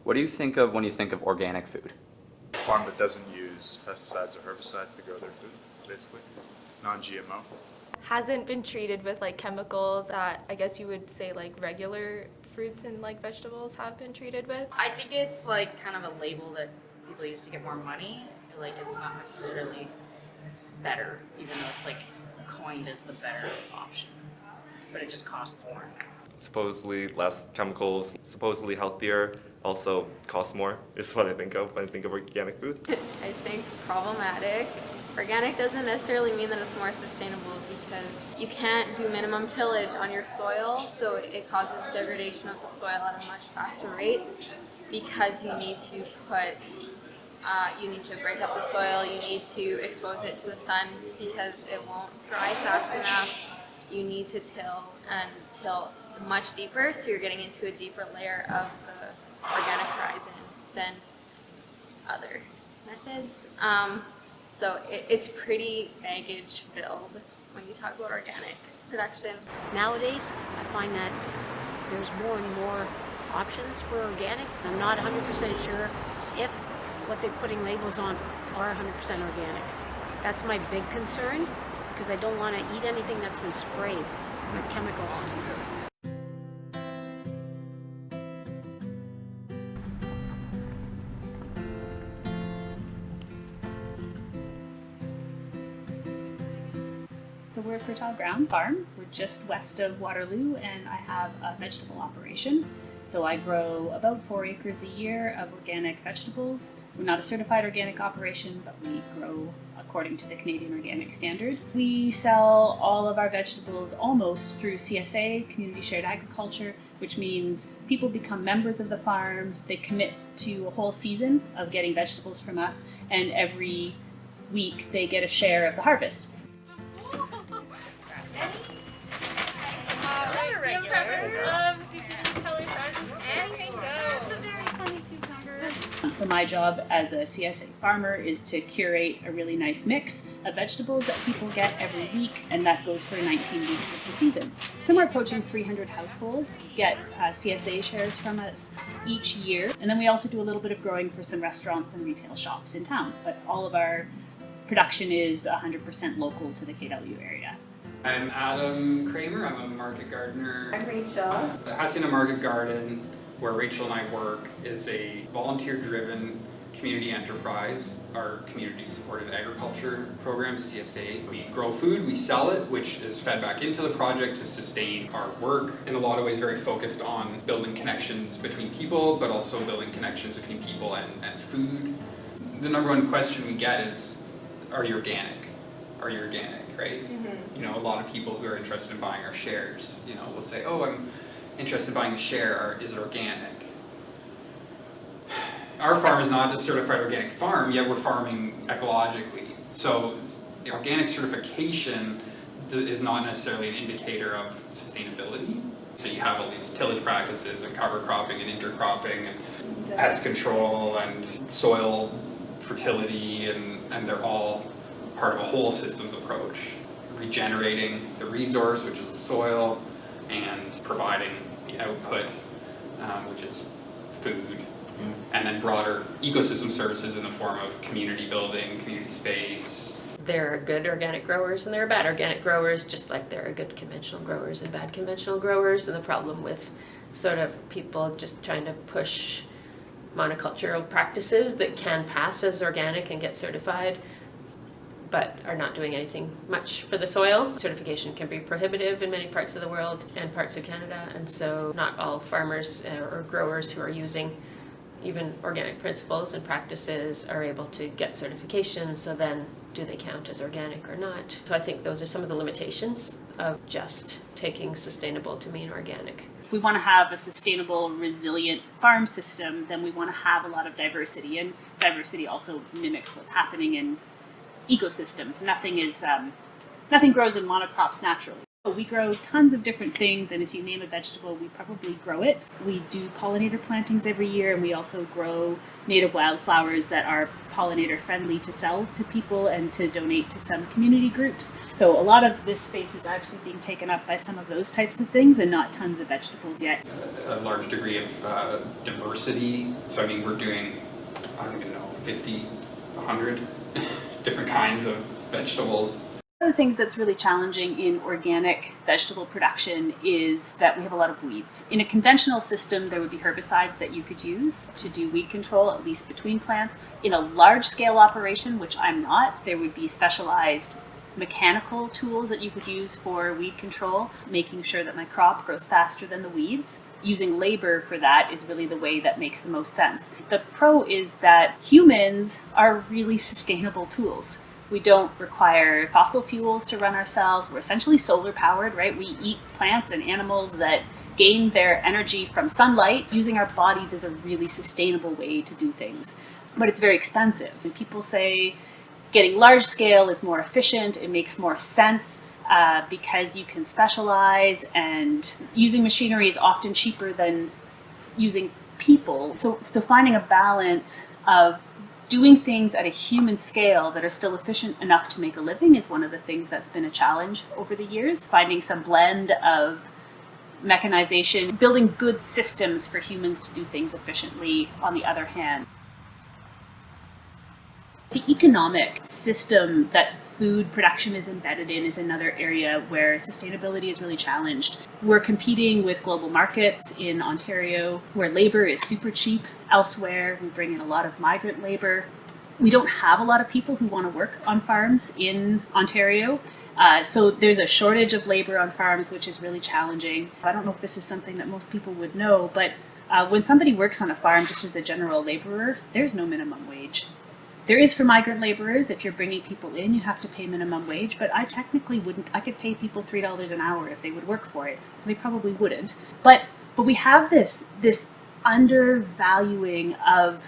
What do you think of when you think of organic food? A farm that doesn't use pesticides or herbicides to grow their food, basically. Non-GMO. Hasn't been treated with like chemicals that I guess you would say like regular fruits and like vegetables have been treated with. I think it's like kind of a label that people use to get more money. I feel like it's not necessarily better, even though it's like coined as the better option, but it just costs more. Supposedly less chemicals, supposedly healthier, also costs more is what I think of when I think of organic food. I think problematic. Organic doesn't necessarily mean that it's more sustainable because you can't do minimum tillage on your soil, so it causes degradation of the soil at a much faster rate because you need to break up the soil, you need to expose it to the sun because it won't dry fast enough. You need to till much deeper, so you're getting into a deeper layer of the organic horizon than other methods. So it's pretty baggage filled when you talk about organic production. Nowadays, I find that there's more and more options for organic. I'm not 100% sure if what they're putting labels on are 100% organic. That's my big concern, because I don't want to eat anything that's been sprayed with chemicals. So we're a fertile ground farm. We're just west of Waterloo, and I have a vegetable operation. So I grow about 4 acres a year of organic vegetables. We're not a certified organic operation, but we grow according to the Canadian Organic Standard. We sell all of our vegetables almost through CSA, Community Shared Agriculture, which means people become members of the farm, they commit to a whole season of getting vegetables from us, and every week they get a share of the harvest. So my job as a CSA farmer is to curate a really nice mix of vegetables that people get every week, and that goes for 19 weeks of the season. Somewhere approaching 300 households get CSA shares from us each year, and then we also do a little bit of growing for some restaurants and retail shops in town, but all of our production is 100% local to the KW area. I'm Adam Kramer, I'm a market gardener. I'm Rachel. The Hacienda Market Garden, where Rachel and I work, is a volunteer-driven community enterprise. Our community-supported agriculture program, CSA. We grow food, we sell it, which is fed back into the project to sustain our work. In a lot of ways very focused on building connections between people, but also building connections between people and food. The number one question we get is, are you organic? Are you organic, right? Mm-hmm. You know, a lot of people who are interested in buying our shares, you know, will say, oh, I'm interested in buying a share, or is it organic? Our farm is not a certified organic farm, yet we're farming ecologically. So the organic certification is not necessarily an indicator of sustainability. So you have all these tillage practices and cover cropping and intercropping and pest control and soil fertility, and they're all part of a whole systems approach. Regenerating the resource, which is the soil, and providing the output, which is food, and then broader ecosystem services in the form of community building, community space. There are good organic growers and there are bad organic growers, just like there are good conventional growers and bad conventional growers. And the problem with sort of people just trying to push monocultural practices that can pass as organic and get certified, but are not doing anything much for the soil. Certification can be prohibitive in many parts of the world and parts of Canada, and so not all farmers or growers who are using even organic principles and practices are able to get certification, so then do they count as organic or not? So I think those are some of the limitations of just taking sustainable to mean organic. If we want to have a sustainable, resilient farm system, then we want to have a lot of diversity, and diversity also mimics what's happening in ecosystems. Nothing grows in monocrops naturally. We grow tons of different things, and if you name a vegetable, we probably grow it. We do pollinator plantings every year, and we also grow native wildflowers that are pollinator friendly to sell to people and to donate to some community groups. So a lot of this space is actually being taken up by some of those types of things and not tons of vegetables yet. A large degree of diversity. So I mean, we're doing, I don't even know, 50, 100 different kinds of vegetables. One of the things that's really challenging in organic vegetable production is that we have a lot of weeds. In a conventional system, there would be herbicides that you could use to do weed control, at least between plants. In a large-scale operation, which I'm not, there would be specialized mechanical tools that you could use for weed control, making sure that my crop grows faster than the weeds. Using labor for that is really the way that makes the most sense. The pro is that humans are really sustainable tools. We don't require fossil fuels to run ourselves. We're essentially solar powered, right? We eat plants and animals that gain their energy from sunlight. Using our bodies is a really sustainable way to do things, but it's very expensive. And people say getting large scale is more efficient. It makes more sense because you can specialize, and using machinery is often cheaper than using people. So finding a balance of doing things at a human scale that are still efficient enough to make a living is one of the things that's been a challenge over the years. Finding some blend of mechanization, building good systems for humans to do things efficiently on the other hand. The economic system that food production is embedded in is another area where sustainability is really challenged. We're competing with global markets in Ontario where labor is super cheap. Elsewhere, we bring in a lot of migrant labor. We don't have a lot of people who want to work on farms in Ontario. So there's a shortage of labor on farms, which is really challenging. I don't know if this is something that most people would know, but when somebody works on a farm just as a general laborer, there's no minimum wage. There is for migrant laborers. If you're bringing people in, you have to pay minimum wage, but I technically wouldn't. I could pay people $3 an hour if they would work for it. They probably wouldn't. But we have this undervaluing of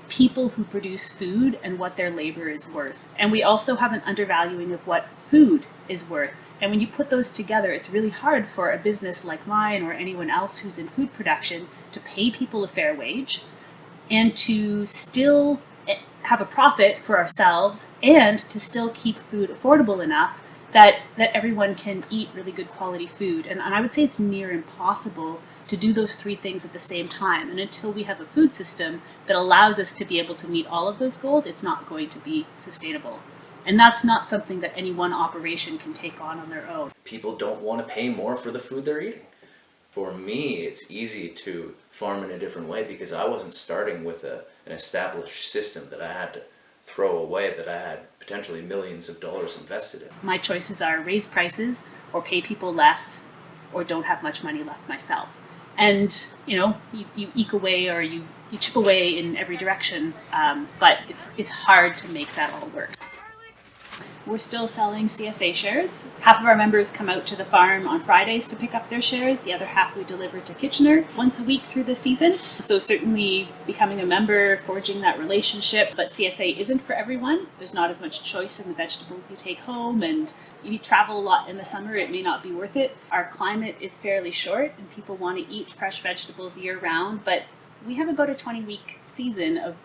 people who produce food and what their labor is worth. And we also have an undervaluing of what food is worth. And when you put those together, it's really hard for a business like mine or anyone else who's in food production to pay people a fair wage and to still have a profit for ourselves and to still keep food affordable enough that everyone can eat really good quality food. And I would say it's near impossible to do those three things at the same time. And until we have a food system that allows us to be able to meet all of those goals, it's not going to be sustainable. And that's not something that any one operation can take on their own. People don't want to pay more for the food they're eating. For me, it's easy to farm in a different way because I wasn't starting with an established system that I had to throw away, that I had potentially millions of dollars invested in. My choices are raise prices or pay people less or don't have much money left myself. And, you eke away or you chip away in every direction, but it's hard to make that all work. We're still selling CSA shares. Half of our members come out to the farm on Fridays to pick up their shares. The other half we deliver to Kitchener once a week through the season. So certainly becoming a member, forging that relationship. But CSA isn't for everyone. There's not as much choice in the vegetables you take home, and if you travel a lot in the summer, it may not be worth it. Our climate is fairly short and people want to eat fresh vegetables year round, but we have about a 20-week season of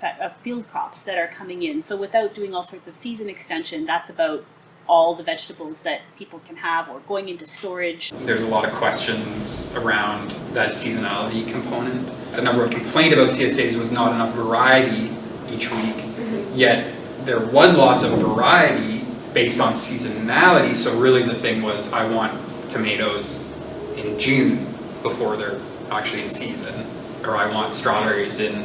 field crops that are coming in. So without doing all sorts of season extension, that's about all the vegetables that people can have or going into storage. There's a lot of questions around that seasonality component. The number of complaints about CSAs was not enough variety each week, yet there was lots of variety based on seasonality. So really the thing was, I want tomatoes in June before they're actually in season. Or I want strawberries in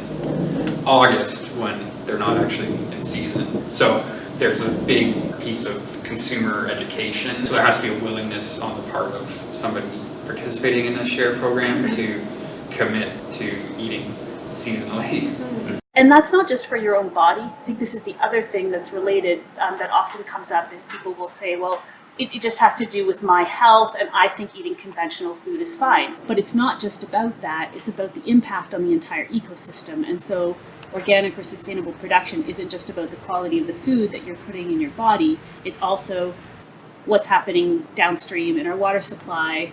August when they're not actually in season. So there's a big piece of consumer education. So there has to be a willingness on the part of somebody participating in a share program to commit to eating seasonally. And that's not just for your own body. I think this is the other thing that's related that often comes up is people will say, well, it just has to do with my health, and I think eating conventional food is fine. But it's not just about that, it's about the impact on the entire ecosystem. And so organic or sustainable production isn't just about the quality of the food that you're putting in your body, it's also what's happening downstream in our water supply,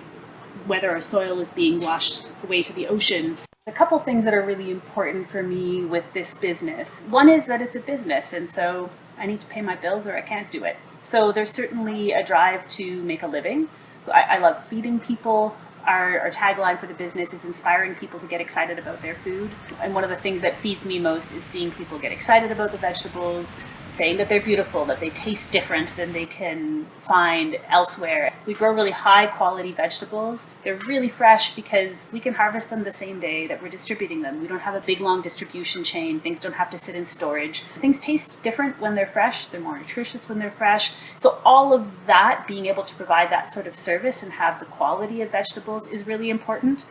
whether our soil is being washed away to the ocean. A couple things that are really important for me with this business. One is that it's a business, and so I need to pay my bills or I can't do it. So there's certainly a drive to make a living. I love feeding people. Our tagline for the business is inspiring people to get excited about their food. And one of the things that feeds me most is seeing people get excited about the vegetables, saying that they're beautiful, that they taste different than they can find elsewhere. We grow really high quality vegetables. They're really fresh because we can harvest them the same day that we're distributing them. We don't have a big long distribution chain. Things don't have to sit in storage. Things taste different when they're fresh. They're more nutritious when they're fresh. So all of that, being able to provide that sort of service and have the quality of vegetables is really important.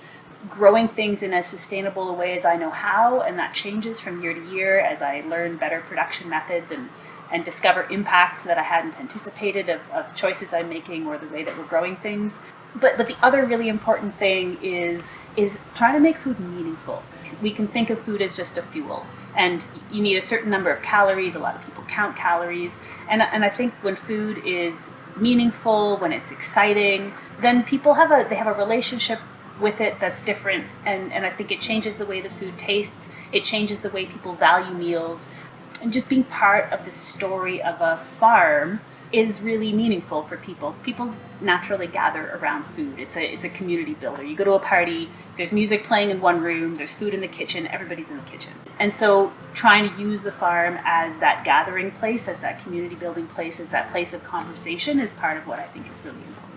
Growing things in as sustainable a way as I know how, and that changes from year to year as I learn better production methods and discover impacts that I hadn't anticipated of choices I'm making or the way that we're growing things. But the other really important thing is trying to make food meaningful. We can think of food as just a fuel, and you need a certain number of calories. A lot of people count calories, and I think when food is meaningful, when it's exciting, then people have a relationship with it that's different, and I think it changes the way the food tastes. It changes the way people value meals, and just being part of the story of a farm is really meaningful for people. People naturally gather around food. It's a community builder. You go to a party, there's music playing in one room, there's food in the kitchen, everybody's in the kitchen. And so trying to use the farm as that gathering place, as that community building place, as that place of conversation is part of what I think is really important.